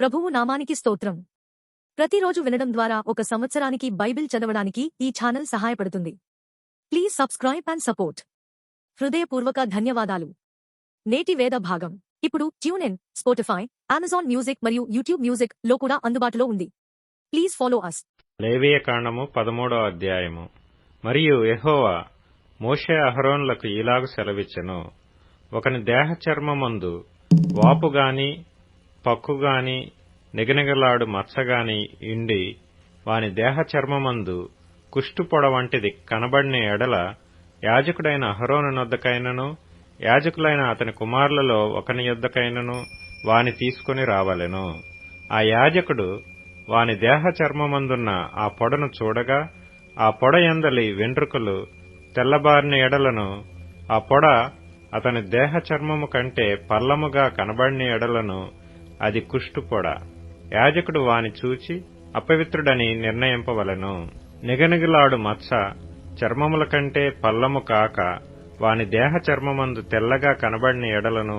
ప్రభువు నామానికి స్తోత్రం. ప్రతిరోజు వినడం ద్వారా ఒక సంవత్సరానికి బైబిల్ చదవడానికి ఈ ఛానల్ సహాయపడుతుంది. Please subscribe and support. హృదయపూర్వక ధన్యవాదాలు. నేటి వేద భాగం ఇప్పుడు tune in, Spotify, Amazon music మరియు యూట్యూబ్ మ్యూజిక్ లో కూడా అందుబాటులో ఉంది. Please follow us. లేవియకాండము 13వ అధ్యాయము. మరియు యెహోవా మోషే అహరోనులకు ఇలాగు సెలవిచ్చెను. ఒకని దేహ చర్మమందు వాపుగాని పక్కుగాని నిగనిగలాడు మచ్చగాని ఇండి వాని దేహ చర్మమందు కుష్టుపొడ వంటిది కనబడిన ఎడల యాజకుడైన అహరోను నొద్దకైనను యాజకులైన అతని కుమారులలో ఒకని యొద్దకైనను వాని తీసుకుని రావలెను. ఆ యాజకుడు వాని దేహ చర్మమందున్న ఆ పొడను చూడగా ఆ పొడ యందలి వెంట్రుకలు తెల్లబారిన ఎడలను ఆ పొడ అతని దేహ చర్మము కంటే పల్లముగా కనబడిన ఎడలను అది కుష్టుపొడ. యాజకుడు వాని చూచి అపవిత్రుడని నిర్ణయింపవలెను. నిగనిగలాడు మచ్చ చర్మముల కంటే పల్లము కాక వాని దేహ చర్మమందు తెల్లగా కనబడిన ఎడలను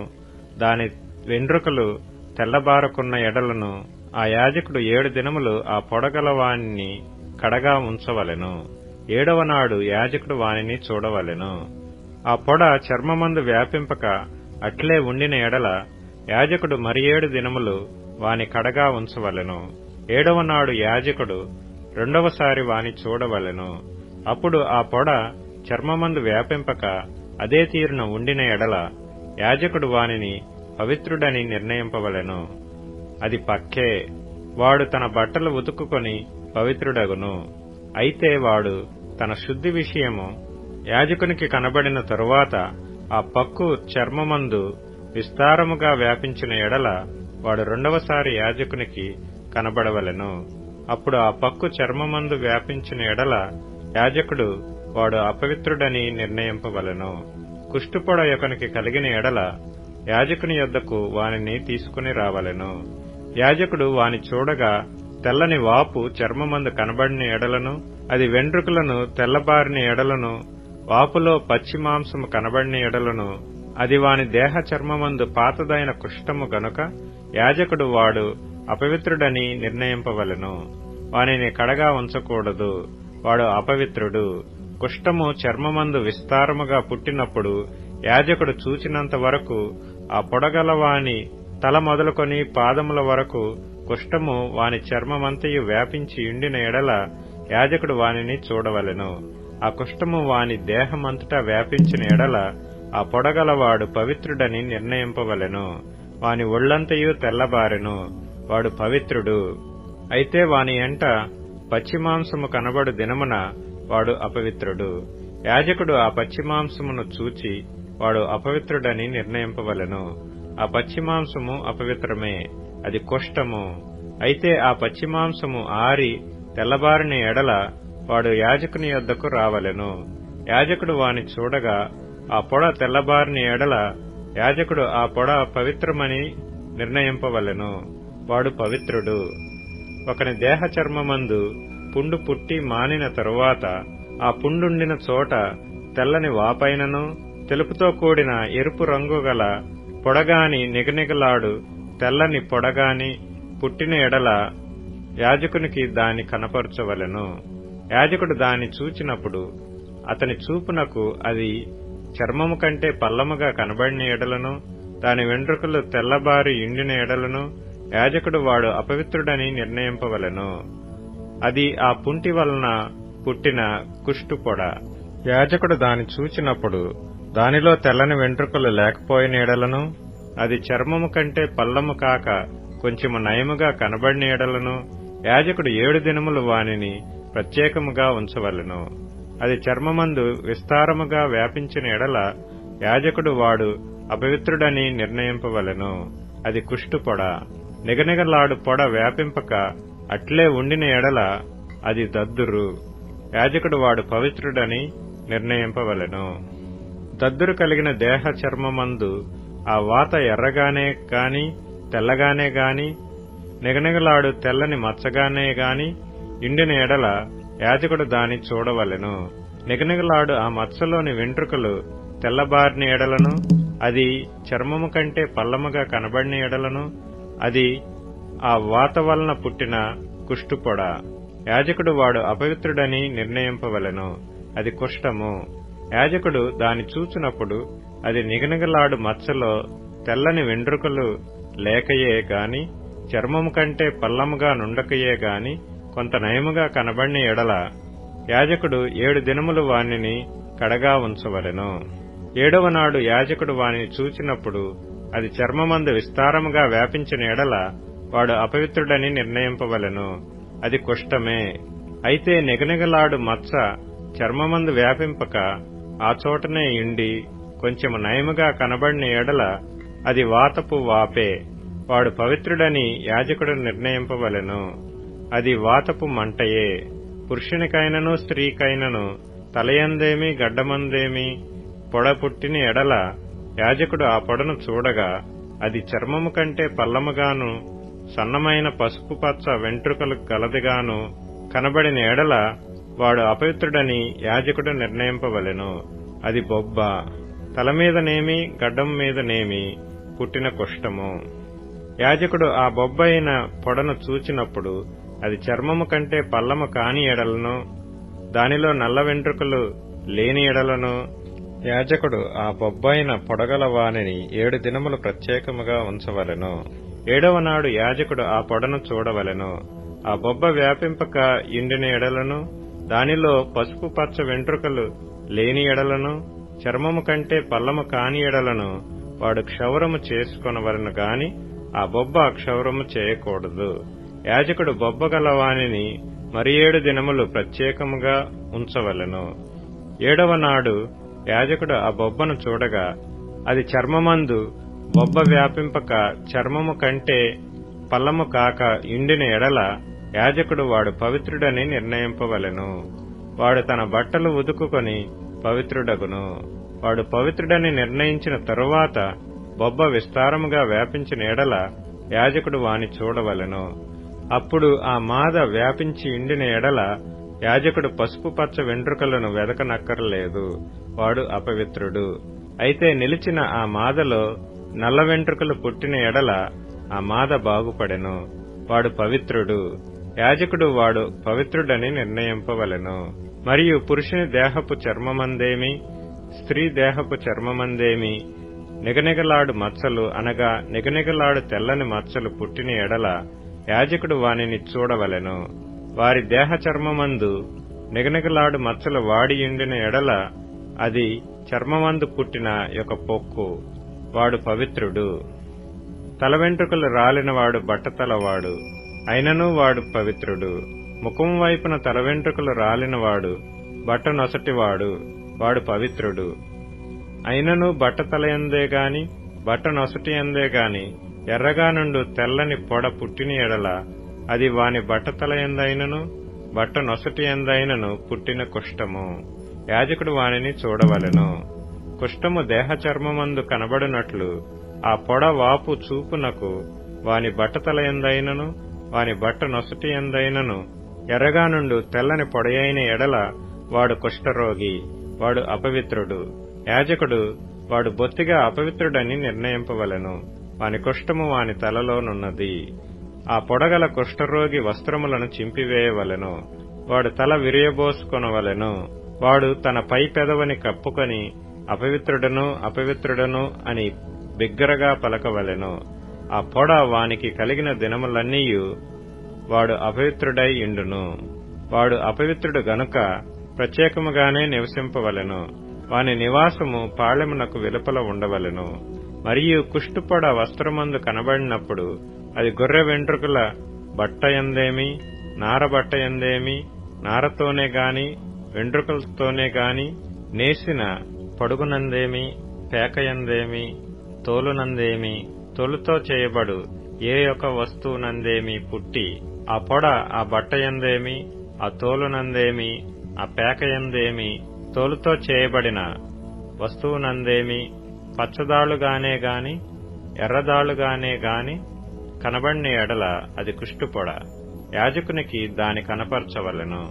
దాని వెండ్రుకలు తెల్లబారకున్న ఎడలను ఆ యాజకుడు 7 దినములు ఆ పొడగల వానిని కడగా ఉంచవలెను. 7వ నాడు యాజకుడు వానిని చూడవలెను. ఆ పొడ చర్మమందు వ్యాపింపక అట్లే ఉండిన ఎడల యాజకుడు మరి 7 దినములు వాని కడగా ఉంచవలెను. 7వ నాడు యాజకుడు రెండవసారి వాని చూడవలెను. అప్పుడు ఆ పొడ చర్మమందు వ్యాపింపక అదే తీరున ఉండిన ఎడల యాజకుడు వానిని పవిత్రుడని నిర్ణయింపవలెను. అది పక్కే. వాడు తన బట్టలు ఉతుకుకొని పవిత్రుడగును. అయితే వాడు తన శుద్ధి విషయము యాజకునికి కనబడిన తరువాత ఆ పక్కు చర్మమందు విస్తారముగా వ్యాపించిన ఎడల వాడు రెండవసారి యాజకునికి కనబడవలెను. అప్పుడు ఆ పక్కు చర్మమందు వ్యాపించిన ఎడల యాజకుడు వాడు అపవిత్రుడని నిర్ణయింపవలెను. కుష్టుపొడ యొకనికి కలిగిన ఎడల యాజకుని యొద్దకు వానిని తీసుకుని రావలెను. యాజకుడు వాని చూడగా తెల్లని వాపు చర్మమందు కనబడిన ఎడలను అది వెంట్రుకలను తెల్లబారిన ఎడలను వాపులో పచ్చి మాంసము కనబడిన ఎడలను అది వాని దేహ చర్మమందు పాతదైన కుష్ఠము గనుక యాజకుడు వాడు అపవిత్రుడని నిర్ణయింపవలెను. వానిని కడగా ఉంచకూడదు. వాడు అపవిత్రుడు. కుష్ఠము చర్మమందు విస్తారముగా పుట్టినప్పుడు యాజకుడు చూచినంత వరకు ఆ పొడగలవాని తల మొదలుకొని పాదముల వరకు కుష్ఠము వాని చర్మమంతయు వ్యాపించి ఉండిన ఎడల యాజకుడు వానిని చూడవలెను. ఆ కుష్ఠము వాని దేహమంతటా వ్యాపించిన ఎడల ఆ పొడగలవాడు పవిత్రుడని నిర్ణయింపవలెను. వాని ఒళ్లంతయు తెల్లబారెను. వాడు పవిత్రుడు. అయితే వాని ఎంట పచ్చిమాంసము కనబడు దినమున వాడు అపవిత్రుడు. యాజకుడు ఆ పచ్చిమాంసమును చూచి వాడు అపవిత్రుడని నిర్ణయింపవలెను. ఆ పచ్చిమాంసము అపవిత్రమే. అది కుష్ఠము. అయితే ఆ పచ్చిమాంసము ఆరి తెల్లబారిన ఎడల వాడు యాజకుని యొద్దకు రావలెను. యాజకుడు వాని చూడగా ఆ పొడ తెల్లబారిన ఎడల యాజకుడు ఆ పొడ పవిత్రమని నిర్ణయింపవలెను. వాడు పవిత్రుడు. ఒకని దేహ చర్మమందు పుండు పుట్టి మానిన తరువాత ఆ పుండుండిన చోట తెల్లని వాపైనను తెలుపుతో కూడిన ఎరుపు రంగు గల పొడగాని నిగనిగలాడు తెల్లని పొడగాని పుట్టిన ఎడల యాజకునికి దాని కనపరచవలెను. యాజకుడు దాని చూచినప్పుడు అతని చూపునకు అది చర్మము కంటే పల్లముగా కనబడిన ఎడలను దాని వెంట్రుకలు తెల్లబారి ఎండిన ఎడలను యాజకుడు వాడు అపవిత్రుడని నిర్ణయింపవలెను. అది ఆ పుంటి వలన పుట్టిన కుష్టుపొడ. యాజకుడు దాని చూచినప్పుడు దానిలో తెల్లని వెంట్రుకలు లేకపోయిన ఎడలను అది చర్మము కంటే పల్లము కాక కొంచెము నయముగా కనబడిన ఎడలను యాజకుడు 7 దినములు వానిని ప్రత్యేకముగా ఉంచవలెను. అది చర్మమందు విస్తారముగా వ్యాపించిన ఎడల యాజకుడు వాడు అపవిత్రుడని నిర్ణయింపవలెను. అది కుష్టుపొడ. నిగనిగలాడు పొడ వ్యాపింపక అట్లే ఉండిన ఎడల అది దద్దురు. యాజకుడు వాడు పవిత్రుడని నిర్ణయింపవలెను. దద్దురు కలిగిన దేహ చర్మమందు ఆ వాత ఎర్రగానే గాని తెల్లగానే గాని నిగనిగలాడు తెల్లని మచ్చగానే గాని ఎండిన ఎడల యాజకుడు దాని చూడవలెను. నిగనిగలాడు ఆ మచ్చలోని వెంట్రుకలు తెల్లబారిన ఎడలను అది చర్మము కంటే పల్లముగా కనబడిన ఎడలను అది ఆ వాత వలన పుట్టిన కుష్టుపొడ. యాజకుడు వాడు అపవిత్రుడని నిర్ణయింపవలెను, అది కుష్ఠము. యాజకుడు దాని చూచినప్పుడు అది నిగనిగలాడు మచ్చలో తెల్లని వెండ్రుకలు లేకయే గాని, చర్మము కంటే పల్లముగా నుండకయే గాని కొంత నయముగా కనబడిన ఎడల యాజకుడు 7 దినములు వానిని కడగా ఉంచవలెను. 7వ నాడు యాజకుడు వానిని చూచినప్పుడు అది చర్మమందు విస్తారముగా వ్యాపించిన ఎడల వాడు అపవిత్రుడని నిర్ణయింపవలెను, అది కుష్ఠమే. అయితే నిగనిగలాడు మచ్చ చర్మమందు వ్యాపింపక ఆ చోటనే ఇండి కొంచెము నయముగా కనబడిన ఎడల అది వాతపు వాపే, వాడు పవిత్రుడని యాజకుడు నిర్ణయింపవలెను, అది వాతపు మంటయే. పురుషునికైనను స్త్రీకైనను తలయందేమి గడ్డమందేమి పొడ పుట్టిన ఎడల యాజకుడు ఆ పొడను చూడగా అది చర్మము కంటే పల్లముగాను సన్నమైన పసుపు పచ్చ వెంట్రుకలు గలదిగాను కనబడిన ఎడల వాడు అపవిత్రుడని యాజకుడు నిర్ణయింపవలెను, అది బొబ్బ. తలమీదనేమి గడ్డం మీదనేమి పుట్టిన కుష్ఠము. యాజకుడు ఆ బొబ్బ అయిన పొడను చూచినప్పుడు అది చర్మము కంటే పల్లము కాని ఎడలను, దానిలో నల్ల వెంట్రుకలు లేని ఎడలను యాజకుడు ఆ బొబ్బైన పొడగల వానిని 7 దినములు ప్రత్యేకముగా ఉంచవలెను. 7వ నాడు యాజకుడు ఆ పొడను చూడవలెను. ఆ బొబ్బ వ్యాపింపక ఎండిన ఎడలను, దానిలో పసుపు పచ్చ వెంట్రుకలు లేని ఎడలను, చర్మము కంటే పల్లము కాని ఎడలను వాడు క్షౌరము చేసుకొనవలెను గాని ఆ బొబ్బ క్షౌరము చేయకూడదు. యాజకుడు బొబ్బ గలవానిని మరి 7 దినములు ప్రత్యేకముగా ఉంచవలెను. 7వ నాడు యాజకుడు ఆ బొబ్బను చూడగా అది చర్మమందు బొబ్బ వ్యాపింపక చర్మము కంటే పల్లము కాక ఎండిన ఎడల యాజకుడు వాడు పవిత్రుడని నిర్ణయింపవలెను, వాడు తన బట్టలు ఉదుకుకొని పవిత్రుడగును. వాడు పవిత్రుడని నిర్ణయించిన తరువాత బొబ్బ విస్తారముగా వ్యాపించిన ఎడల యాజకుడు వాని చూడవలెను. అప్పుడు ఆ మాద వ్యాపించి ఎండిన ఎడల యాజకుడు పసుపు పచ్చ వెంట్రుకలను వెదకనక్కరలేదు, వాడు అపవిత్రుడు. అయితే నిలిచిన ఆ మాదలో నల్ల వెంట్రుకలు పుట్టిన ఎడల ఆ మాద బాగుపడెను, వాడు పవిత్రుడు. యాజకుడు వాడు పవిత్రుడని నిర్ణయింపవలెను. మరియు పురుషుని దేహపు చర్మమందేమి స్త్రీ దేహపు చర్మమందేమి నిగనిగలాడు మచ్చలు అనగా నిగనిగలాడు తెల్లని మచ్చలు పుట్టిన ఎడల యాజకుడు వానిని చూడవలెను. వారి దేహ చర్మమందు నిగనిగలాడు మచ్చలు వాడి ఎండిన ఎడల అది చర్మమందు పుట్టిన యొక్క పొక్కు, వాడు పవిత్రుడు. తల వెంట్రుకలు రాలినవాడు బట్టతలవాడు, అయినను వాడు పవిత్రుడు. ముఖం వైపున తల వెంట్రుకలు రాలినవాడు బట్ట నొసటివాడు, వాడు పవిత్రుడు. అయినను బట్టతలయందే గాని బట్ట నొసటియందే గాని ఎర్రగా నుండు తెల్లని పొడ పుట్టిన ఎడల అది వాని బట్టతలయందైనను బట్ట నొసటియందైనను పుట్టిన కుష్ఠము. యాజకుడు వానిని చూడవలెను. కుష్ఠము దేహ చర్మమందు కనబడినట్లు ఆ పొడ వాపు చూపునకు వాని బట్టతలయందైనను వాని బట్ట నొసటియందైనను ఎర్రగా నుండు తెల్లని పొడయైన ఎడల వాడు కుష్ఠరోగి, వాడు అపవిత్రుడు. యాజకుడు వాడు బొత్తిగా అపవిత్రుడని నిర్ణయింపవలెను, వాని కుష్ఠము వాని తలలోనున్నది. ఆ పొడగల కుష్ఠరోగి వస్త్రములను చింపివేయవలెను, వాడు తల విరియబోసుకొనవలెను. వాడు తన పై పెదవిని కప్పుకొని అపవిత్రుడను అపవిత్రుడను అని బిగ్గరగా పలకవలెను. ఆ పొడ వానికి కలిగిన దినములన్నీయు వాడు అపవిత్రుడై ఇండును. వాడు అపవిత్రుడు గనుక ప్రత్యేకముగానే నివసింపవలెను. వాని నివాసము పాళెమునకు వెలుపల ఉండవలెను. మరియు కుష్టుపొడ వస్త్రమందు కనబడినప్పుడు అది గొర్రె వెంట్రుకల బట్టయందేమి నారబట్టయందేమి నారతోనే గాని వెంట్రుకలతోనే గాని నేసిన పడుగునందేమి పేకయందేమి తోలునందేమి తోలుతో చేయబడు ఏ యొక్క వస్తువునందేమి పుట్టి ఆ పొడ ఆ బట్టయందేమి ఆ తోలునందేమి ఆ పేకయందేమి తోలుతో చేయబడిన వస్తువునందేమి పచ్చదాళ్లుగానే గాని ఎర్రదాళ్లుగానే గాని కనబడిన ఎడల అది కుష్టుపొడ. యాజకునికి దాని కనపరచవలెను.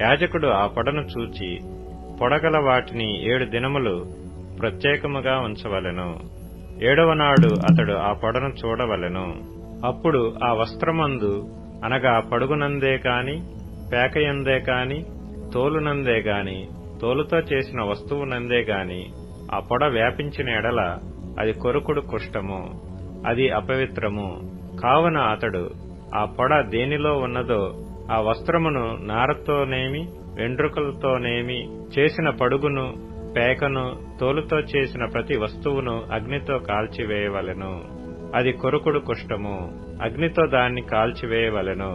యాజకుడు ఆ పొడను చూచి పొడగల వాటిని 7 దినములు ప్రత్యేకముగా ఉంచవలెను. 7వ నాడు అతడు ఆ పొడను చూడవలెను. అప్పుడు ఆ వస్త్రమందు అనగా పడుగునందే కాని, పేకయందే కాని, తోలునందే గాని, తోలుతో చేసిన వస్తువునందే గాని ఆ పొడ వ్యాపించిన ఎడల అది కొరుకుడు కుష్ఠము, అది అపవిత్రము. కావున అతడు ఆ పొడ దేనిలో ఉన్నదో ఆ వస్త్రమును నారతోనేమి వెండ్రుకలతోనేమి చేసిన పడుగును, పేకను, తోలుతో చేసిన ప్రతి వస్తువును అగ్నితో కాల్చివేయవలెను. అది కొరుకుడు కుష్ఠము, అగ్నితో దాన్ని కాల్చివేయవలెను.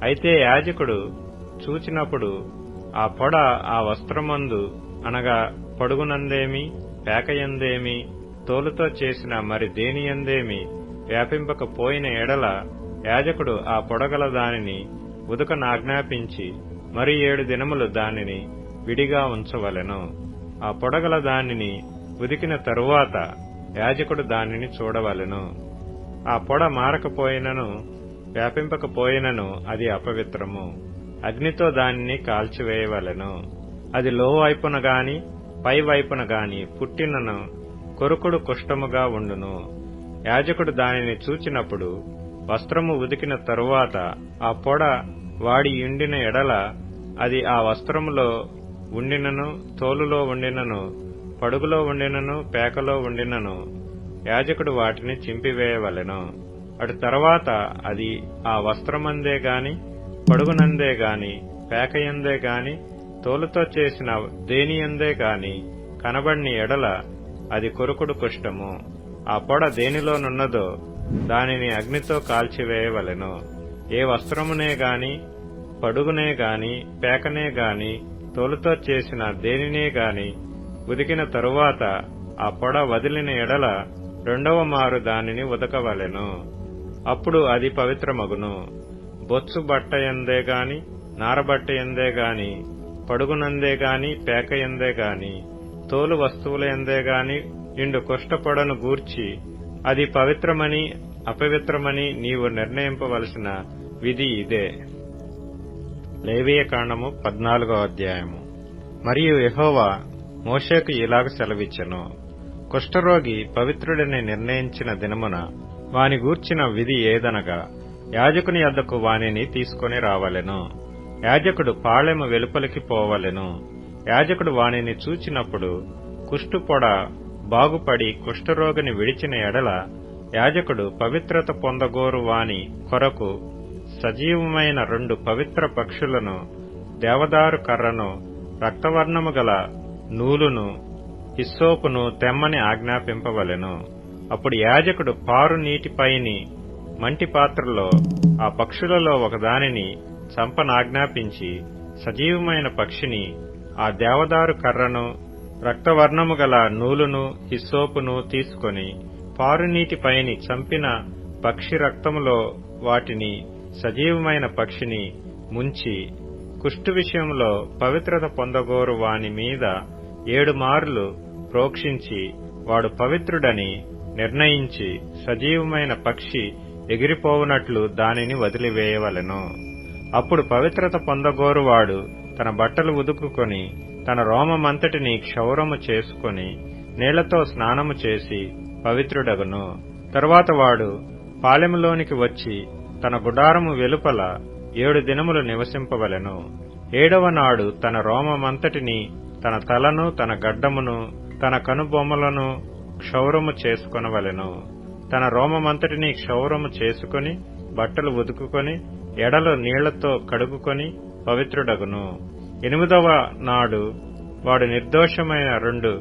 అయితే యాజకుడు చూచినప్పుడు ఆ పొడ ఆ వస్త్రమందు అనగా పడుగునందేమి, పేకయందేమి, తోలుతో చేసిన మరి దేనియందేమి వ్యాపింపకపోయిన ఎడల యాజకుడు ఆ పొడగల దానిని ఉదకనాజ్ఞాపించి మరి 7 దినములు దానిని విడిగా ఉంచవలెను. ఆ పొడగల దానిని ఉదికిన తరువాత యాజకుడు దానిని చూడవలెను. ఆ పొడ మారకపోయినను వ్యాపింపకపోయినను అది అపవిత్రము, అగ్నితో దానిని కాల్చివేయవలెను. అది లోవైపున గాని పైవైపున గాని పుట్టినను కొరుకుడు కుష్ఠముగా ఉండును. యాజకుడు దానిని చూచినప్పుడు వస్త్రము ఉదికిన తరువాత ఆ పొడ వాడి ఉండిన ఎడల అది ఆ వస్త్రములో ఉండినను, తోలులో ఉండినను, పడుగులో ఉండినను, పేకలో ఉండినను యాజకుడు వాటిని చింపివేయవలెను. అటు తర్వాత అది ఆ వస్త్రమందే గాని, పడుగునందే గాని, పేకయందే గాని, తోలుతో చేసిన దేనియందే గాని కనబడిన ఎడల అది కొరుకుడు కుష్ఠము. ఆ పొడ దేనిలోనున్నదో దానిని అగ్నితో కాల్చివేయవలెను. ఏ వస్త్రమునే గాని, పడుగునే గాని, పేకనే గాని, తోలుతో చేసిన దేనినే గాని ఉదికిన తరువాత ఆ పొడ వదిలిన ఎడల 2వ మారు దానిని ఉదకవలెను. అప్పుడు అది పవిత్రమగును. బొత్సు బట్టయందే గాని, నారబట్టయందే గాని, పడుగునందే గాని, పేకయందే గాని, తోలు వస్తువులయందే గాని ఇండు కుష్ఠపొడను గూర్చి అది పవిత్రమని అపవిత్రమని నీవు నిర్ణయింపవలసిన విధి ఇదే. లేవియకాండము 14వ అధ్యాయము. మరియు యెహోవా మోషేకు ఇలాగ సెలవిచ్చెను. కుష్ఠరోగి పవిత్రుడని నిర్ణయించిన దినమున వాని గూర్చిన విధి ఏదనగా యాజకుని యొద్దకు వానిని తీసుకొని రావలెను. యాజకుడు పాళెము వెలుపలికి పోవలెను. యాజకుడు వానిని చూచినప్పుడు కుష్ఠుపొడ బాగుపడి కుష్ఠరోగిని విడిచిన ఎడల యాజకుడు పవిత్రత పొందగోరు వాని కొరకు సజీవమైన 2 పవిత్ర పక్షులను, దేవదారు కర్రను, రక్తవర్ణము గల నూలును, హిస్సోపును తెమ్మని ఆజ్ఞాపింపవలెను. అప్పుడు యాజకుడు పారు నీటిపైని మంటి పాత్రలో ఆ పక్షులలో ఒకదానిని చంపనాజ్ఞాపించి సజీవమైన పక్షిని, ఆ దేవదారు కర్రను, రక్తవర్ణము గల నూలును, హిస్సోపును తీసుకొని పారునీటిపైని చంపిన పక్షి రక్తములో వాటిని సజీవమైన పక్షిని ముంచి కుష్టు విషయంలో పవిత్రత పొందగోరు వాని మీద 7 మార్లు ప్రోక్షించి వాడు పవిత్రుడని నిర్ణయించి సజీవమైన పక్షి ఎగిరిపోవునట్లు దానిని వదిలివేయవలెను. అప్పుడు పవిత్రత పొందగోరువాడు తన బట్టలు ఉదుకుకొని తన రోమమంతటిని క్షౌరము చేసుకొని నీళ్లతో స్నానము చేసి పవిత్రుడగును. తరువాత వాడు పాలెములోనికి వచ్చి తన గుడారము వెలుపల 7 దినములు నివసింపవలెను. 7వ నాడు తన రోమమంతటిని, తన తలను, తన గడ్డమును, తన కనుబొమ్మలను క్షౌరము చేసుకొనవలెను. తన రోమమంతటిని క్షౌరము చేసుకొని బట్టలు ఉదుకుకొని ఎడలు నీళ్లతో కడుగుకొని పవిత్రుడగును. 8వ నాడు వాడు నిర్దోషమైన 2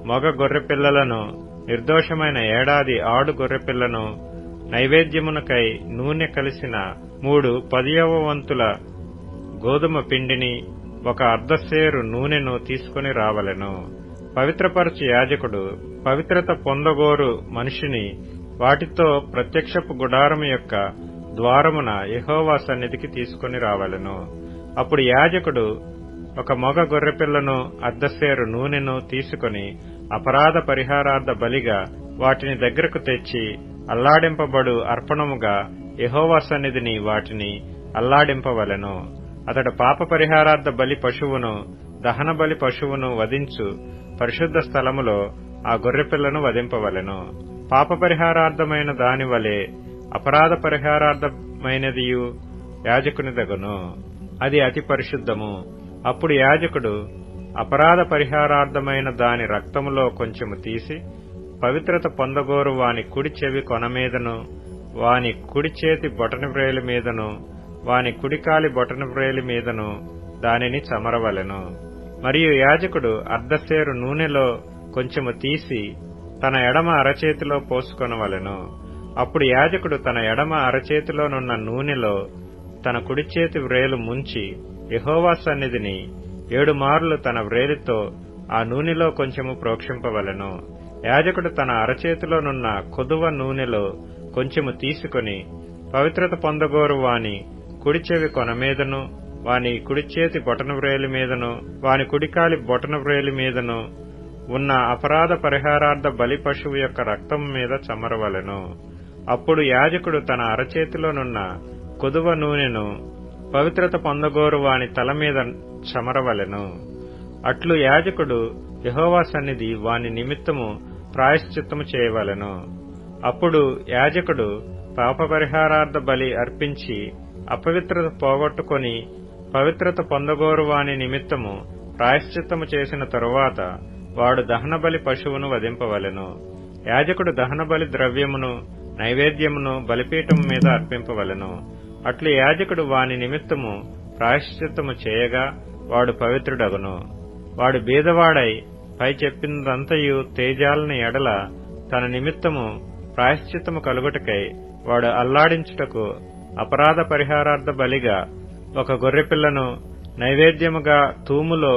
మగ గొర్రెపిల్లలను, నిర్దోషమైన ఏడాది ఆడు గొర్రెపిల్లను, నైవేద్యమునకై నూనె కలిసిన 3 10వ వంతుల గోధుమ పిండిని, 1 అర్ధసేరు నూనెను తీసుకుని రావలెను. పవిత్రపరచు యాజకుడు పవిత్రత పొందగోరు మనిషిని వాటితో ప్రత్యక్షపు గుడారము యొక్క ద్వారమున యెహోవా సన్నిధికి తీసుకుని రావలెను. అప్పుడు యాజకుడు 1 మగ గొర్రెపిల్లను, అర్ధసేరు నూనెను తీసుకుని అపరాధ పరిహారార్థ బలిగా వాటిని దగ్గరకు తెచ్చి అల్లాడింపబడు అర్పణముగా యెహోవా సన్నిధిని వాటిని అల్లాడింపవలెను. అతడు పాప పరిహారార్థ బలి పశువును, దహన బలి పశువును వధించు పరిశుద్ధ స్థలములో ఆ గొర్రెపిల్లను వధింపవలెను. పాప పరిహారార్థమైన దాని వలె అపరాధ పరిహారార్థమైనదియు యాజకునిదగును. అది అతి పరిశుద్ధము. అప్పుడు యాజకుడు అపరాధ పరిహారార్థమైన దాని రక్తములో కొంచెము తీసి పవిత్రత పొందగోరు వాని కుడి చెవి కొన మీదను, వాని కుడి చేతి బొటనవ్రేలి మీదను, వాని కుడికాలి బొటనవ్రేలి మీదను దానిని చమరవలెను. మరియు యాజకుడు అర్ధసేరు నూనెలో కొంచెము తీసి తన ఎడమ అరచేతిలో పోసుకొనవలెను. అప్పుడు యాజకుడు తన ఎడమ అరచేతిలోనున్న నూనెలో తన కుడి చేతి వ్రేలు ముంచి యెహోవా సన్నిధిని 7 మార్లు తన వ్రేలితో ఆ నూనెలో కొంచెము ప్రోక్షింపవలెను. యాజకుడు తన అరచేతిలోనున్న కొదువ నూనెలో కొంచెము తీసుకుని పవిత్రత పొందగోరు వాని కుడి చెవి కొన మీదను, వాని కుడి చేతి బొటనవ్రేలి మీదను, వాని కుడికాలి బొటనవ్రేలి మీదను ఉన్న అపరాధ పరిహారార్థ బలి పశువు యొక్క రక్తం మీద చమరవలెను. అప్పుడు యాజకుడు తన అరచేతిలోనున్న కొదువ నూనెను పవిత్రత పొందగోరు వాని తల మీద చమరవలెను. అట్లు యాజకుడు యెహోవా సన్నిధి వాని నిమిత్తము ప్రాయశ్చిత్తము చేయవలెను. అప్పుడు యాజకుడు పాపపరిహారార్థ బలి అర్పించి అపవిత్రత పోగొట్టుకొని పవిత్రత పొందగోరు వాని నిమిత్తము ప్రాయశ్చిత్తము చేసిన తరువాత వాడు దహనబలి పశువును వధింపవలెను. యాజకుడు దహనబలి ద్రవ్యమును నైవేద్యమును బలిపీఠము మీద అర్పింపవలెను. అట్లు యాజకుడు వాని నిమిత్తము ప్రాయశ్చిత్తము చేయగా వాడు పవిత్రుడగును. వాడు బీదవాడై పై చెప్పినదంతయు తేజాలని ఎడల తన నిమిత్తము ప్రాయశ్చిత్తము కలుగుటకై వాడు అల్లాడించుటకు అపరాధ పరిహారార్థ బలిగా ఒక గొర్రెపిల్లను, నైవేద్యముగా తూములో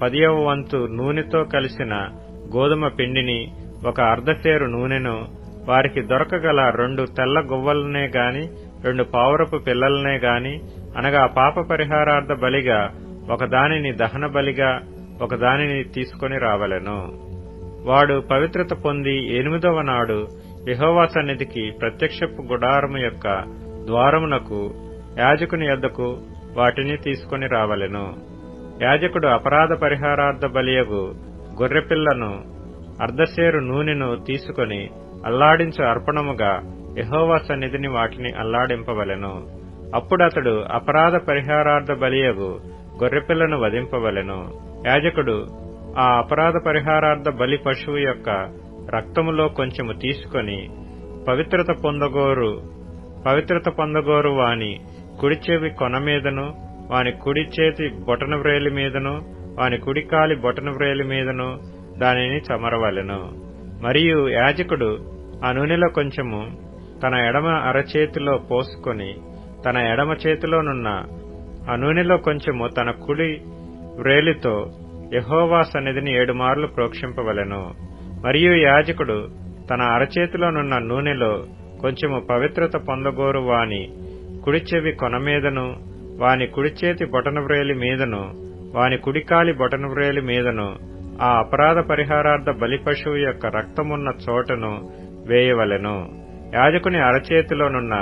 10వ వంతు నూనెతో కలిసిన గోధుమ పిండిని, ఒక అర్ధసేరు నూనెను, వారికి దొరకగల 2 తెల్ల గువ్వలనే గాని 2 పావురపు పిల్లలనే గాని, అనగా పాప పరిహారార్థ బలిగా ఒకదానిని దహన బలిగా ఒకదానిని తీసుకొని రావలెను. వాడు పవిత్రత పొంది 8వ నాడు యెహోవా సన్నిధికి ప్రత్యక్షపు గుడారము యొక్క ద్వారమునకు యాజకుని యొద్దకు వాటిని తీసుకొని రావలెను. యాజకుడు అపరాధ పరిహారార్థ బలియగు గొర్రెపిల్లను, అర్ధసేరు నూనెను తీసుకొని అల్లాడించు అర్పణముగా యెహోవా సన్నిధిని వాటిని అల్లాడింపవలెను. అప్పుడతడు అపరాధ పరిహారార్థ బలియగు గొర్రెపిల్లను వధింపవలెను. యాజకుడు ఆ అపరాధ పరిహారార్థ బలి పశువు యొక్క రక్తములో కొంచెము తీసుకొని పవిత్రత పొందగోరు వాని కుడి చెవి కొన మీదను, వాని కుడి చేతి బొటనవ్రేలి మీదను, వాని కుడికాలి బొటనవ్రేలి మీదను దానిని చమరవలెను. మరియు యాజకుడు ఆ నూనెలో కొంచెము తన ఎడమ అరచేతిలో పోసుకొని తన ఎడమ చేతిలోనున్న ఆ నూనెలో కొంచెము తన కుడి వ్రేలితో యెహోవా సన్నిధిని 7 మార్లు ప్రోక్షింపవలెను. మరియు యాజకుడు తన అరచేతిలోనున్న నూనెలో కొంచెము పవిత్రత పొందగోరు వాని కుడి చెవి కొన మీదను, వాని కుడి చేతి బొటనవ్రేలి మీదను, వాని కుడికాలి బొటనవ్రేలి మీదను ఆ అపరాధ పరిహారార్థ బలి పశువు యొక్క రక్తమున్న చోటను వేయవలెను. యాజకుని అరచేతిలోనున్న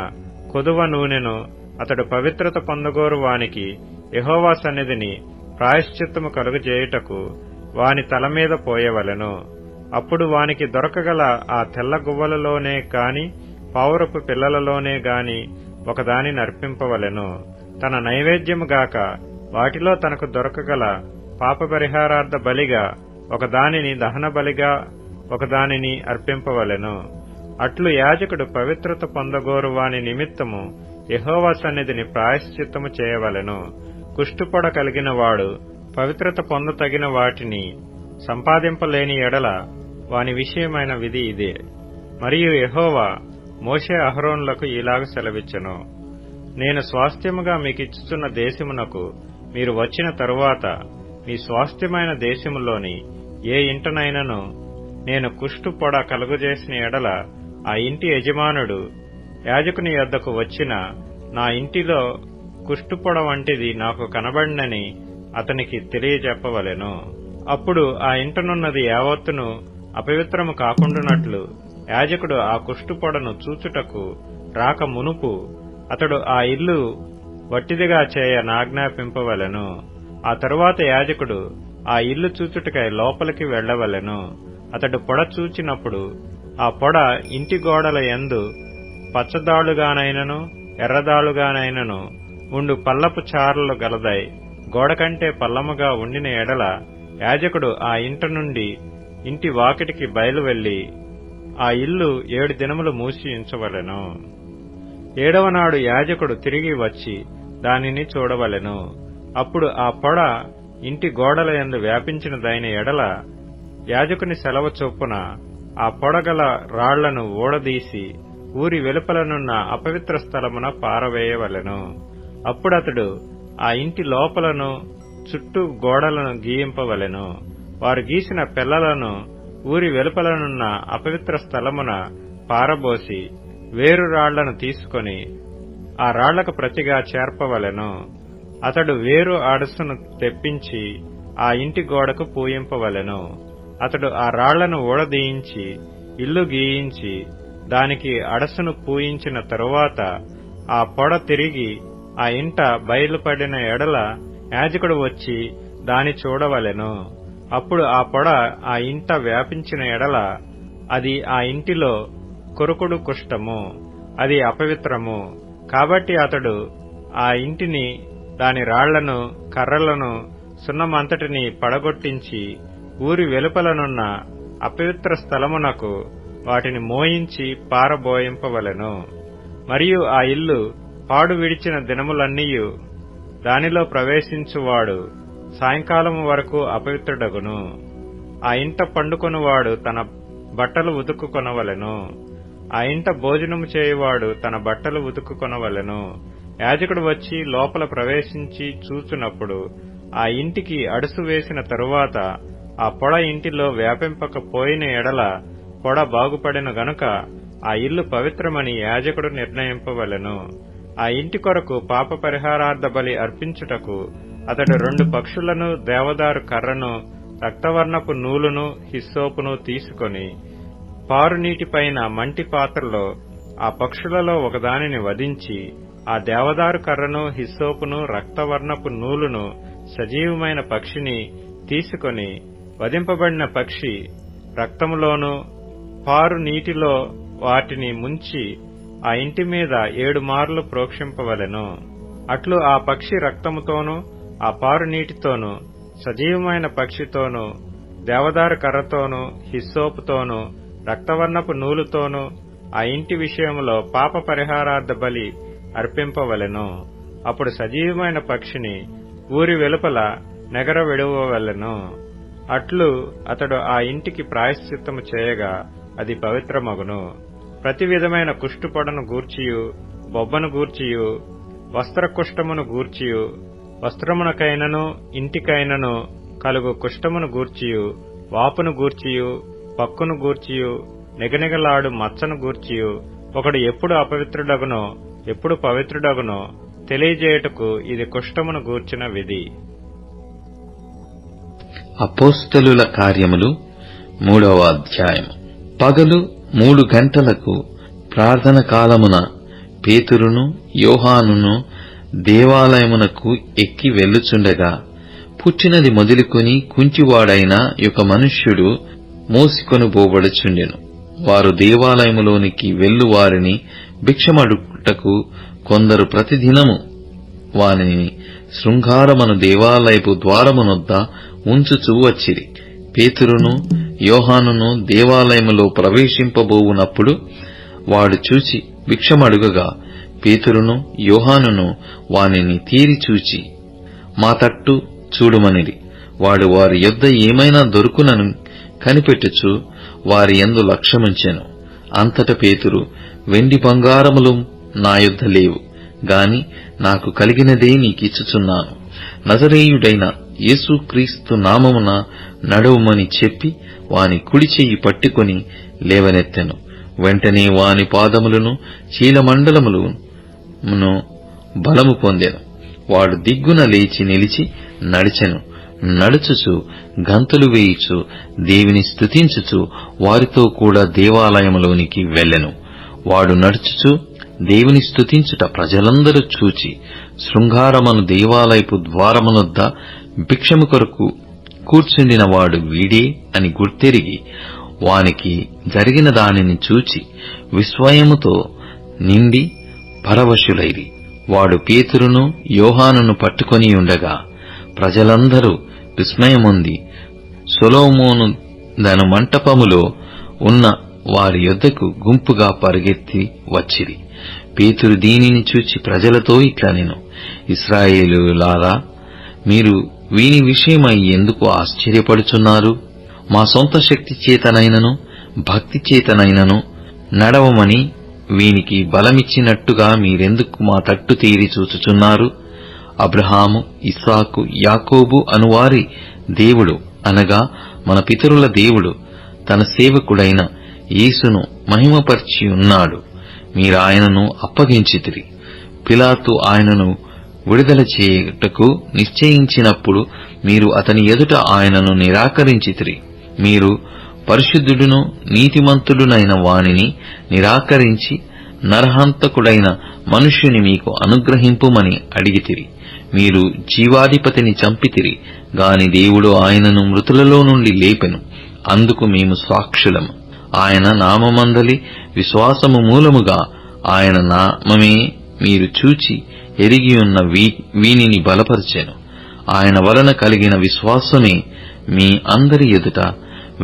కొదువ నూనెను అతడు పవిత్రత పొందగోరు వానికి యెహోవా సన్నిధిని ప్రాయశ్చిత్తము కలుగజేయుటకు వాని తల మీద పోయవలెను. అప్పుడు వానికి దొరకగల ఆ తెల్ల గువ్వలలోనే గాని పావురపు పిల్లలలోనే గాని ఒకదానిని అర్పింపవలెను. తన నైవేద్యము గాక వాటిలో తనకు దొరకగల పాప పరిహారార్థ బలిగా ఒకదానిని దహన బలిగా ఒకదానిని అర్పింపవలెను. అట్లు యాజకుడు పవిత్రత పొందగోరు వాని నిమిత్తము యెహోవా సన్నిధిని ప్రాయశ్చిత్తము చేయవలెను. కుష్టుపొడ కలిగిన వాడు పవిత్రత పొందతగిన వాటిని సంపాదింపలేని ఎడల వాని విషయమైన విధి ఇదే. మరియు యెహోవా మోషే అహరోనులకు ఇలాగ సెలవిచ్చెను: నేను స్వాస్థ్యముగా మీకిచ్చుచున్న దేశమునకు మీరు వచ్చిన తరువాత మీ స్వాస్థ్యమైన దేశములోని ఏ ఇంటనైనను నేను కుష్టు పొడ కలుగజేసిన ఎడల ఆ ఇంటి యజమానుడు యాజకుని యొద్దకు వచ్చిన నా ఇంటిలో కుష్టుపొడ వంటిది నాకు కనబడినని అతనికి తెలియజెప్పవలెను. అప్పుడు ఆ ఇంటనున్నది యావత్తును అపవిత్రము కాకుండునట్లు యాజకుడు ఆ కుష్టుపొడను చూచుటకు రాక మునుపు అతడు ఆ ఇల్లు వట్టిదిగా చేయ నాజ్ఞాపింపవలెను. ఆ తరువాత యాజకుడు ఆ ఇల్లు చూచుటకై లోపలికి వెళ్లవలెను. అతడు పొడ చూచినప్పుడు ఆ పొడ ఇంటి గోడల యందు పచ్చదాళ్లుగానైనను ఎర్రదాళ్లుగానైనను ఉండు పల్లపు చారలు గలదై గోడ కంటే పల్లముగా ఉండిన ఎడల యాజకుడు ఆ ఇంట నుండి ఇంటి వాకిటికి బయలువెళ్లి ఆ ఇల్లు 7 దినములు మూసి ఉంచవలెను. 7వ నాడు యాజకుడు తిరిగి వచ్చి దానిని చూడవలెను. అప్పుడు ఆ పొడ ఇంటి గోడల యందు వ్యాపించినదైన ఎడల యాజకుని సెలవు చొప్పున ఆ పొడగల రాళ్లను ఊడదీసి ఊరి వెలుపలనున్న అపవిత్ర స్థలమున పారవేయవలెను. అప్పుడతడు ఆ ఇంటి లోపలను చుట్టూ గోడలను గీయింపవలెను. వారు గీసిన పెళ్లలను ఊరి వెలుపలనున్న అపవిత్ర స్థలమున పారబోసి వేరు రాళ్లను తీసుకొని ఆ రాళ్లకు ప్రతిగా చేర్పవలెను. అతడు వేరు అడసును తెప్పించి ఆ ఇంటి గోడకు పూయింపవలెను. అతడు ఆ రాళ్లను ఊడదీయించి ఇల్లు గీయించి దానికి అడసును పూయించిన తరువాత ఆ పొడ తిరిగి ఆ ఇంట బయలుపడిన ఎడల యాజకుడు వచ్చి దాని చూడవలెను. అప్పుడు ఆ పొడ ఆ ఇంట వ్యాపించిన ఎడల అది ఆ ఇంటిలో కొరుకుడు కుష్టము, అది అపవిత్రము. కాబట్టి అతడు ఆ ఇంటిని, దాని రాళ్లను, కర్రలను, సున్నమంతటిని పడగొట్టించి ఊరి వెలుపలనున్న అపవిత్ర స్థలమునకు వాటిని మోయించి పారబోయింపవలెను. మరియు ఆ ఇల్లు పాడు విడిచిన దినములన్నీయు దానిలో ప్రవేశించువాడు సాయంకాలము వరకు అపవిత్రుడగును. ఆ ఇంట పండుకొనువాడు తన బట్టలు ఉతుక్కుకొనవలెను. ఆ ఇంట భోజనము చేయువాడు తన బట్టలు ఉతుక్కుకొనవలెను. యాజకుడు వచ్చి లోపల ప్రవేశించి చూచునప్పుడు ఆ ఇంటికి అడుసు వేసిన తరువాత ఆ పొడ ఇంటిలో వ్యాపింపకపోయిన ఎడల పొడ బాగుపడిన గనుక ఆ ఇల్లు పవిత్రమని యాజకుడు నిర్ణయింపవలెను. ఆ ఇంటి కొరకు పాప పరిహారార్థ బలి అర్పించుటకు అతడు 2 పక్షులను, దేవదారు కర్రను, రక్తవర్ణపు నూలును, హిస్సోపును తీసుకొని పారునీటిపైన మంటి పాత్రలో ఆ పక్షులలో ఒకదానిని వధించి ఆ దేవదారు కర్రను, హిస్సోపును, రక్తవర్ణపు నూలును సజీవమైన పక్షిని తీసుకొని వధింపబడిన పక్షి రక్తములోను పారు నీటిలో వాటిని ముంచి ఆ ఇంటి మీద 7 మార్లు ప్రోక్షింపవలెను. అట్లు ఆ పక్షి రక్తముతోనూ ఆ పారు నీటితోనూ సజీవమైన పక్షితోనూ దేవదారు కర్రతోనూ హిస్సోపుతోనూ రక్తవర్ణపు నూలుతోనూ ఆ ఇంటి విషయంలో పాప పరిహారార్థ బలి అర్పింపవలెను. అప్పుడు సజీవమైన పక్షిని ఊరి వెలుపల నెగర విడువవలెను. అట్లు అతడు ఆ ఇంటికి ప్రాయశ్చిత్తము చేయగా అది పవిత్రమగును. ప్రతి విధమైన కుష్టుపొడను గూర్చియు, బొబ్బను గూర్చియు, వస్త్రకుష్టమును గూర్చియు, వస్త్రమునకైనను ఇంటికైనను కలుగు కుష్టమును గూర్చియు, వాపును గూర్చియు, పక్కును గూర్చియు, నిగనిగలాడు మచ్చను గూర్చియు ఒకడు ఎప్పుడు అపవిత్రుడగునో ఎప్పుడు పవిత్రుడగునో తెలియజేయుటకు ఇది కుష్టమును గూర్చిన విధి. అపోస్తలుల కార్యములు 3వ అధ్యాయం. పగలు 3 గంటలకు ప్రార్థన కాలమున పేతురును యోహానును దేవాలయమునకు ఎక్కి వెళ్ళుచుండగా పుట్టినది మొదలుకొని కుంటివాడైన ఒక మనుష్యుడు మోసికొనుబోబడుచుండెను. వారు దేవాలయములోనికి వెళ్ళు వారిని భిక్షమడుటకు కొందరు ప్రతిదినము వానిని శృంగారమను దేవాలయపు ద్వారమునొద్ద ఉంచుచూ వచ్చిరి. పేతురును యోహానును దేవాలయములో ప్రవేశింపబోవునప్పుడు వాడు చూచి భిక్షమడుగగా పేతురును యోహానును వానిని తేరి చూచి మా తట్టు చూడుమనిరి. వాడు వారి యొద్ద ఏమైనా దొరుకునను కనిపెట్టుచు వారి యందు లక్ష్యముంచెను. అంతట పేతురు, వెండి బంగారములు నా యొద్ద లేవు గాని నాకు కలిగినదే నీకిచ్చుచున్నాను. నజరేయుడైన యేసుక్రీస్తు నామమున నడువుమని చెప్పి వాని కుడి చెయ్యి పట్టుకొని లేవనెత్తెను. వెంటనే వాని పాదములను చీలమండలములను బలము పొందెను. వాడు దిగ్గున లేచి నిలిచి నడిచెను. నడుచుచు గంతులు వేయుచు దేవుని స్తుతించుచు వారితో కూడా దేవాలయములోనికి వెళ్ళెను. వాడు నడుచుచు దేవుని స్తుతించుట ప్రజలందరూ చూచి శృంగారమను దేవాలయపు ద్వారమునొద్ద భిక్షము కొరకు కూర్చుండిన వాడు వీడే అని గుర్తెరిగి వానికి జరిగిన దానిని చూచి విస్మయముతో నిండి పరవశులైరి. వాడు పేతురును యోహానును పట్టుకొని ఉండగా ప్రజలందరూ విస్మయముంది సొలొమోను దను మంటపములో ఉన్న వారి యొద్దకు గుంపుగా పరుగెత్తి వచ్చిరి. పేతురు దీనిని చూచి ప్రజలతో ఇట్లనెను, ఇశ్రాయేలులారా, మీరు వీని విషయమై ఎందుకు ఆశ్చర్యపడుచున్నారు? మా సొంత శక్తి చేతనైనను భక్తి చేతనైనను నడవమని వీనికి బలమిచ్చినట్టుగా మీరెందుకు మా తట్టు తీరి చూచుచున్నారు? అబ్రహాము, ఇస్సాకు, యాకోబు అనువారి దేవుడు అనగా మన పితరుల దేవుడు తన సేవకుడైన యేసును మహిమపరిచి ఉన్నాడు. మీరాయనను అప్పగించితిరి. పిలాతు ఆయనను విడుదల చేయుటకు నిశ్చయించినప్పుడు మీరు అతని ఎదుట ఆయనను నిరాకరించితిరి. మీరు పరిశుద్ధుడును నీతిమంతుడునైన వానిని నిరాకరించి నరహంతకుడైన మనుష్యుని మీకు అనుగ్రహింపుమని అడిగితిరి. మీరు జీవాధిపతిని చంపితిరి గాని దేవుడు ఆయనను మృతులలో నుండి లేపెను. అందుకు మేము సాక్షులము. ఆయన నామమందలి విశ్వాసము మూలముగా ఆయన నామమే మీరు చూచి ఎరిగియున్న వీనిని బలపరిచెను. ఆయన వలన కలిగిన విశ్వాసమే మీ అందరి ఎదుట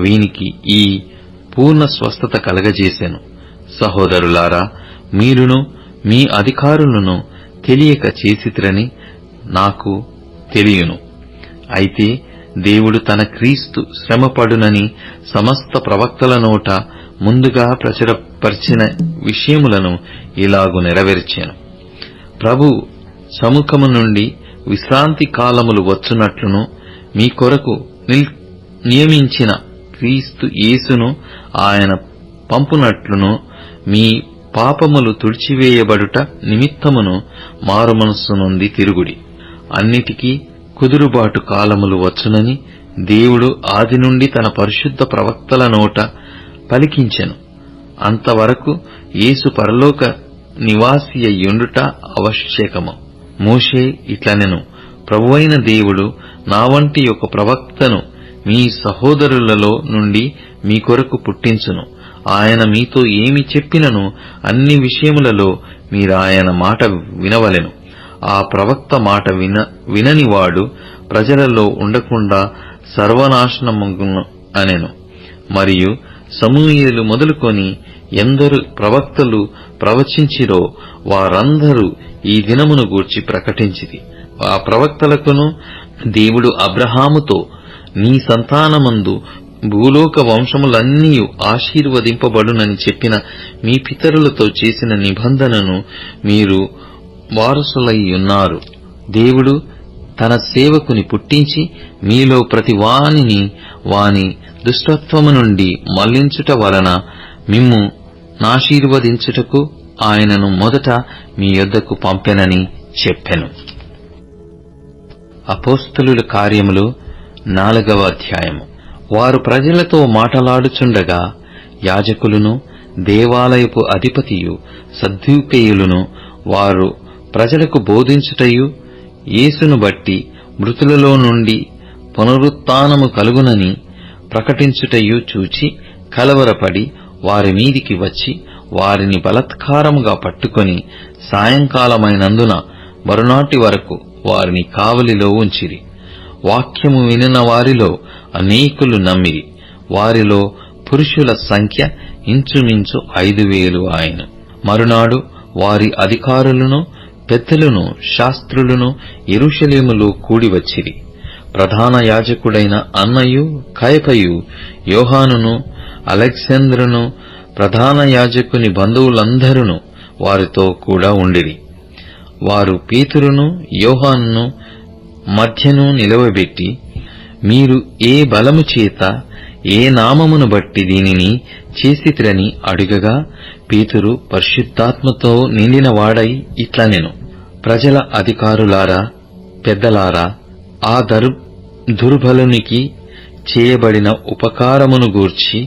వీనికి ఈ పూర్ణ స్వస్థత కలగజేసెను. సహోదరులారా, మీరును మీ అధికారులను తెలియక చేసితిరని నాకు తెలియను. అయితే దేవుడు తన క్రీస్తు శ్రమపడునని సమస్త ప్రవక్తల నోట ముందుగా ప్రచురపరిచిన విషయములను ఇలాగు నెరవేర్చెను. ప్రభు సముఖము నుండి విశ్రాంతి కాలములు వచ్చునట్లును మీ కొరకు నియమించిన క్రీస్తు యేసును ఆయన పంపునట్లును మీ పాపములు తుడిచివేయబడుట నిమిత్తమును మారుమనస్సు నుండి తిరుగుడి. అన్నిటికీ కుదురుబాటు కాలములు వచ్చునని దేవుడు ఆది నుండి తన పరిశుద్ధ ప్రవక్తల నోట పలికించెను. అంతవరకు యేసు పరలోక నివాసి అయ్యుండుట ఆవశ్యకము. మోషే ఇట్లనెను, ప్రభువైన దేవుడు నా వంటి ఒక ప్రవక్తను మీ సహోదరులలో నుండి మీ కొరకు పుట్టించును. ఆయన మీతో ఏమి చెప్పినను అన్ని విషయములలో మీరాయన మాట వినవలెను. ఆ ప్రవక్త మాట విననివాడు ప్రజలలో ఉండకుండా సర్వనాశనమగును అనెను. మరియు సమూయేలు మొదలుకొని ఎందరు ప్రవక్తలు ప్రవచించిరో వారందరూ ఈ దినమును గూర్చి ప్రకటించిరి. ఆ ప్రవక్తలకును దేవుడు అబ్రహాముతో నీ సంతానమందు భూలోక వంశములన్నీ ఆశీర్వదింపబడునని చెప్పిన మీ పితరులతో చేసిన నిబంధనను మీరు వారసులయ్యున్నారు. దేవుడు తన సేవకుని పుట్టించి మీలో ప్రతి వానిని వాని దుష్టత్వము నుండి మళ్లించుట వలన మిమ్ము నాశీర్వదించుటకు ఆయనను మొదట మీ యొద్దకు పంపెనని చెప్పెను. అపోస్తలుల కార్యములు 4వ అధ్యాయము. వారు ప్రజలతో మాటలాడుచుండగా యాజకులను దేవాలయపు అధిపతియు సద్దూకయ్యులను వారు ప్రజలకు బోధించుటయు యేసును బట్టి మృతులలో నుండి పునరుత్థానము కలుగునని ప్రకటించుటయు చూచి కలవరపడి వారి మీదికి వచ్చి వారిని బలాత్కారముగా పట్టుకొని సాయంకాలమైనందున మరునాటి వరకు వారిని కావలిలో ఉంచిరి. వాక్యము వినిన వారిలో అనేకులు నమ్మిరి. వారిలో పురుషుల సంఖ్య ఇంచుమించు 5,000 ఆయన. మరునాడు వారి అధికారులను పెద్దలను శాస్త్రులను యెరూషలేములో కూడివచ్చిరి. ప్రధాన యాజకుడైన అన్నయు కయపయు యోహానును అలెగ్జాంద్రును ప్రధాన యాజకుని బంధువులందరూ వారితో కూడా ఉండిరి. వారు పేతురును యోహానును మధ్యను నిలవబెట్టి, మీరు ఏ బలము చేత ఏ నామమును బట్టి దీనిని చేసితిరని అడుగగా పేతురు పరిశుద్ధాత్మతో నిండినవాడై ఇట్లనెను, ప్రజల అధికారులారా, పెద్దలారా, ఆ దుర్బలునికి చేయబడిన ఉపకారమును గూర్చి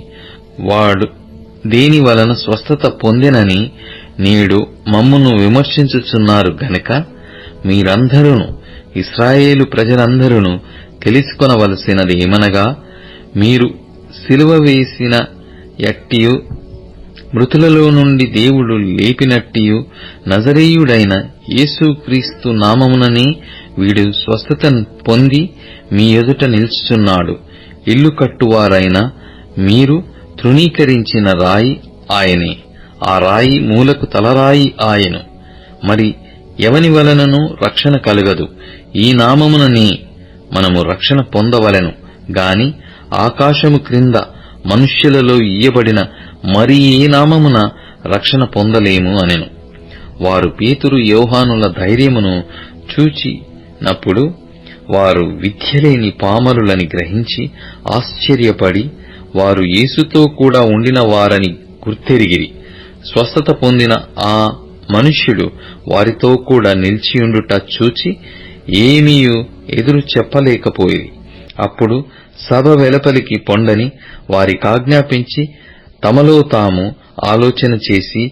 వాడు దేని వలన స్వస్థత పొందెనని నేడు మమ్మును విమర్శించుచున్నారు గనక మీరందరూ ఇశ్రాయేలు ప్రజలందరూ తెలుసుకొనవలసినది ఏమనగా, మీరు సిలువ వేసిన యట్టియు మృతులలో నుండి దేవుడు లేపినట్టియు నజరేయుడైన యేసుక్రీస్తు నామముననే వీడు స్వస్థత పొంది మీ ఎదుట నిల్చుచున్నాడు. ఇల్లు కట్టువారైన మీరు తృణీకరించిన రాయి ఆయనే. ఆ రాయి మూలకు తలరాయి ఆయను. మరి ఎవని వలనను రక్షణ కలుగదు. ఈ నామముననే మనము రక్షణ పొందవలెను గాని ఆకాశము క్రింద మనుష్యులలో ఇయ్యబడిన మరి ఏ నామమున రక్షణ పొందలేము అనెను. వారు పేతురు యోహానుల ధైర్యమును చూచినప్పుడు వారు విద్యలేని పామరులని గ్రహించి ఆశ్చర్యపడి వారు యేసుతో కూడా ఉండిన వారని గుర్తెరిగిరి. స్వస్థత పొందిన ఆ మనుష్యుడు వారితో కూడా నిలిచియుండుట చూచి ఏమీయూ ఎదురు చెప్పలేకపోయిరి. అప్పుడు సభ వెలుపలికి పొండని వారికాజ్ఞాపించి తమలో తాము ఆలోచన చేసి,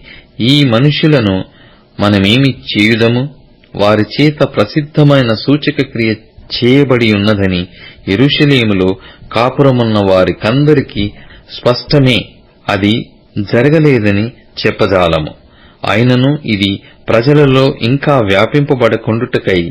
ఈ మనుష్యులను మనమేమి చేయుదము? వారి చేత ప్రసిద్ధమైన సూచక క్రియ చేయబడి ఉన్నదని యెరూషలేములో కాపురమున్న వారికందరికీ స్పష్టమే. అది జరగలేదని చెప్పజాలము. అయినను ఇది ప్రజలలో ఇంకా వ్యాపింపబడకుండుటకై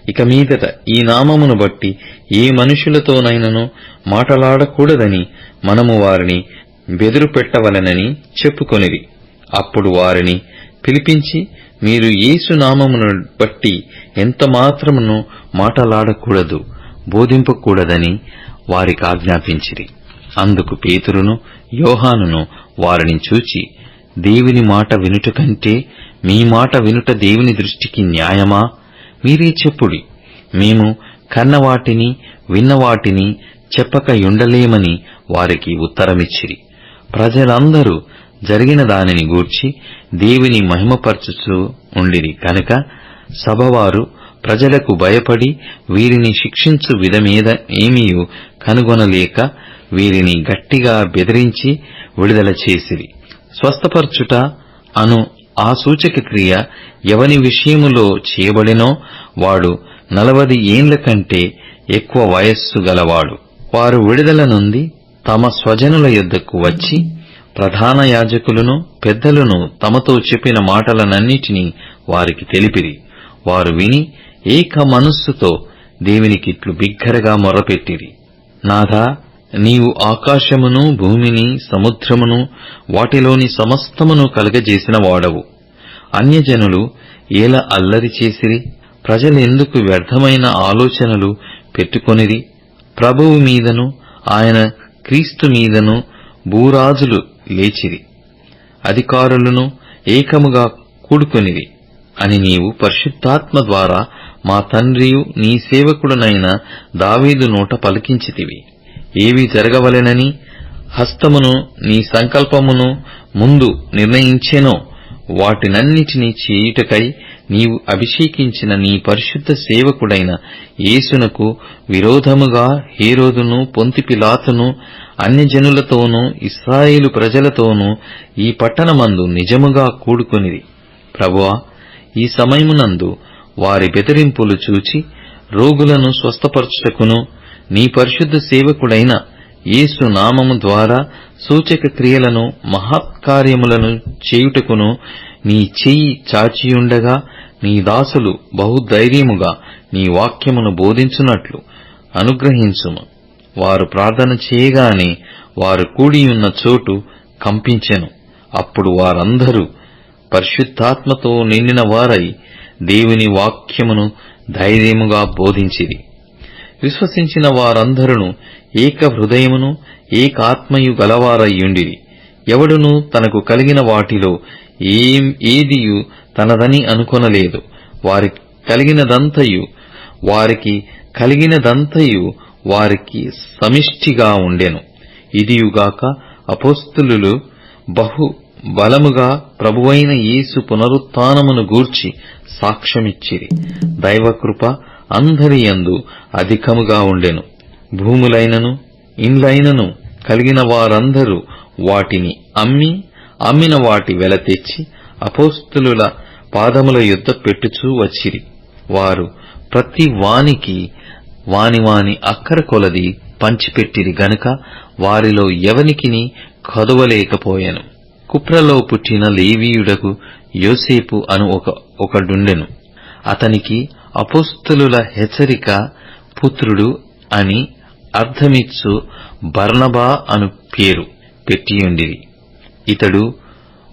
ఇక మీదట ఈ నామమును బట్టి ఏ మనుషులతోనైనను మాటలాడకూడదని మనము వారిని బెదురు పెట్టవలెనని చెప్పుకొనిరి. అప్పుడు వారిని పిలిపించి, మీరు యేసు నామమును బట్టి ఎంత మాత్రమును మాటలాడకూడదు, బోధింపకూడదని వారికాజ్ఞాపించిరి. అందుకు పేతురును యోహానును వారిని చూచి, దేవుని మాట వినుట కంటే మీ మాట వినుట దేవుని దృష్టికి న్యాయమా? మీరే చెప్పుడి. మేము కన్నవాటిని విన్నవాటిని చెప్పక యుండలేమని వారికి ఉత్తరమిచ్చిరి. ప్రజలందరూ జరిగిన దానిని గూర్చి దేవుని మహిమపరచుచూ ఉండిరి కనుక సభవారు ప్రజలకు భయపడి వీరిని శిక్షించు విధమేద ఏమీయూ కనుగొనలేక వీరిని గట్టిగా బెదిరించి విడుదల చేసిరి. స్వస్థపరచుట అను ఆ సూచక క్రియ ఎవని విషయములో చేయబడినో వాడు 40 ఏండ్ల కంటే ఎక్కువ వయస్సు గలవాడు. వారు విడుదల నుండి తమ స్వజనుల యొద్దకు వచ్చి ప్రధాన యాజకులను పెద్దలను తమతో చెప్పిన మాటలనన్నిటినీ వారికి తెలిపిరి. వారు విని ఏక మనస్సుతో దేవునికిట్లు బిగ్గరగా మొర్రపెట్టిరి. నాథా, నీవు ఆకాశమును భూమిని సముద్రమును వాటిలోని సమస్తమును కలుగజేసిన వాడవు. అన్యజనులు ఏల అల్లరి చేసిరి? ప్రజలెందుకు వ్యర్థమైన ఆలోచనలు పెట్టుకొనిరి? ప్రభువు మీదను ఆయన క్రీస్తు మీదను భూరాజులు లేచిరి, అధికారులను ఏకముగా కూడుకొనిరి అని నీవు పరిశుద్ధాత్మ ద్వారా మా తండ్రియు నీ సేవకుడునైన దావీదు నోట పలికించితివి. ఏవి జరగవలెనని హస్తమును నీ సంకల్పమును ముందు నిర్ణయించెనో వాటినన్నిటినీ చేయుటకై నీవు అభిషేకించిన నీ పరిశుద్ధ సేవకుడైన యేసునకు విరోధముగా హేరోదును పొంతిపిలాతును అన్యజనులతోనూ ఇశ్రాయేలు ప్రజలతోనూ ఈ పట్టణమందు నిజముగా కూడుకొనిరి. ప్రభువా, ఈ సమయమునందు వారి బెదిరింపులు చూచి రోగులను స్వస్థపరచుటకును నీ పరిశుద్ధ సేవకుడైన యేసు నామము ద్వారా సూచక క్రియలను మహత్కార్యములను చేయుటకును నీ చెయ్యి చాచియుండగా నీ దాసులు బహుధైర్యముగా నీ వాక్యమును బోధించున్నట్లు అనుగ్రహించుము. వారు ప్రార్థన చేయగానే వారు కూడియున్న చోటు కంపించెను. అప్పుడు వారందరూ పరిశుద్ధాత్మతో నిండిన వారై దేవుని వాక్యమును ధైర్యముగా బోధించిరి. విశ్వసించిన వారందరూ ఏక హృదయమును ఏకాత్మయు గలవారయ్యుండిరి. ఎవడునూ తనకు కలిగిన వాటిలో ఏదియు తనదని అనుకొనలేదు. వారికి కలిగినదంతయు వారికి సమిష్టిగా ఉండెను. ఇదియుగాక అపోస్తలులు బహు బలముగా ప్రభువైన యేసు పునరుత్థానమును గూర్చి సాక్ష్యమిచ్చిరి. దైవకృప అందరి యందు అధికముగా ఉండెను. భూములైనను ఇండ్లైనను కలిగిన వారందరూ వాటిని అమ్మిన వాటి వెల తెచ్చి అపోస్తలుల పాదముల యొద్ద పెట్టుచూ వచ్చిరి. వారు ప్రతి వానికి వాని అక్కర కొలది పంచిపెట్టిరి గనుక వారిలో ఎవనికిని కదువలేకపోయెను. కుప్రలో పుట్టిన లేవీయుడకు యోసేపు అను ఒకడుండెను. అతనికి అపోస్తలుల హెచ్చరిక పుత్రుడు అని అర్థమిచ్చు బర్నబా అను పేరు పెట్టియుండిరి. ఇతడు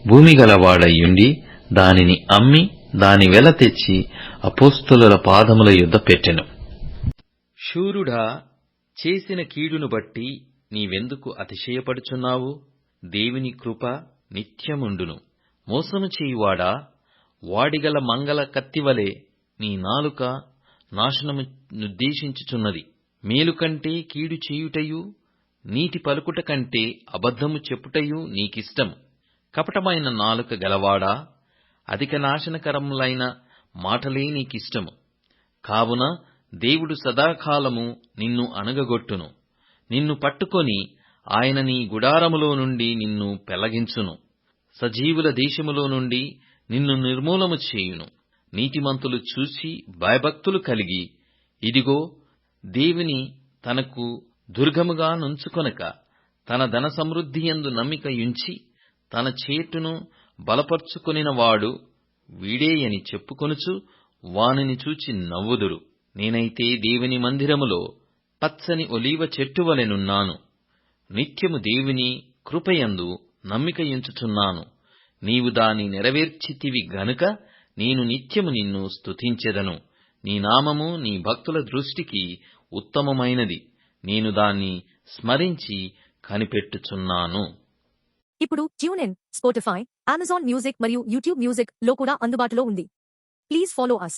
భూమిగలవాడయుండి దానిని అమ్మి దాని వెల తెచ్చి అపోస్తలుల పాదముల యొద్ద పెట్టెను. శూరుడా, చేసిన కీడును బట్టి నీవెందుకు అతిశయపడుచున్నావు? దేవుని కృప నిత్యముండును. మోసము చేయువాడా, వాడిగల మంగళ కత్తివలే నీ నాలుక నాశనము నుద్దేశించుచున్నది. మేలు కంటే కీడు చేయుటయు, నీతి పలుకుట కంటే అబద్ధము చెప్పుటయు నీకిష్టము. కపటమైన నాలుక గలవాడా, అధిక నాశనకరములైన మాటలే నీకిష్టము. కావున దేవుడు సదాకాలము నిన్ను అణగగొట్టును. నిన్ను పట్టుకొని ఆయన నీ గుడారములో నుండి నిన్ను పెళ్లగించును. సజీవుల దేశములో నుండి నిన్ను నిర్మూలము చేయును. నీతిమంతులు చూసి భయభక్తులు కలిగి, ఇదిగో దేవుని తనకు దుర్గముగా నుంచుకొనక, తన ధన సమృద్ధియందు నమ్మిక యుంచి తన చేటును బలపర్చుకొనినవాడు వీడేయని చెప్పుకొనుచు వానిని చూచి నవ్వుదురు. నేనైతే దేవుని మందిరములో పచ్చని ఒలీవ చెట్టువలెనున్నాను. నిత్యము దేవుని కృపయందు నమ్మికయుంచుచున్నాను. నీవు దాని నెరవేర్చితివి గనుక నేను నిత్యము నిన్ను స్తుతించెదను. నీ నామము నీ భక్తుల దృష్టికి ఉత్తమమైనది. నేను దాన్ని స్మరించి కనిపెట్టుచున్నాను. ఇప్పుడు tune in, Spotify, Amazon music మరియు యూట్యూబ్ మ్యూజిక్ లో కూడా అందుబాటులో ఉంది. Please follow us.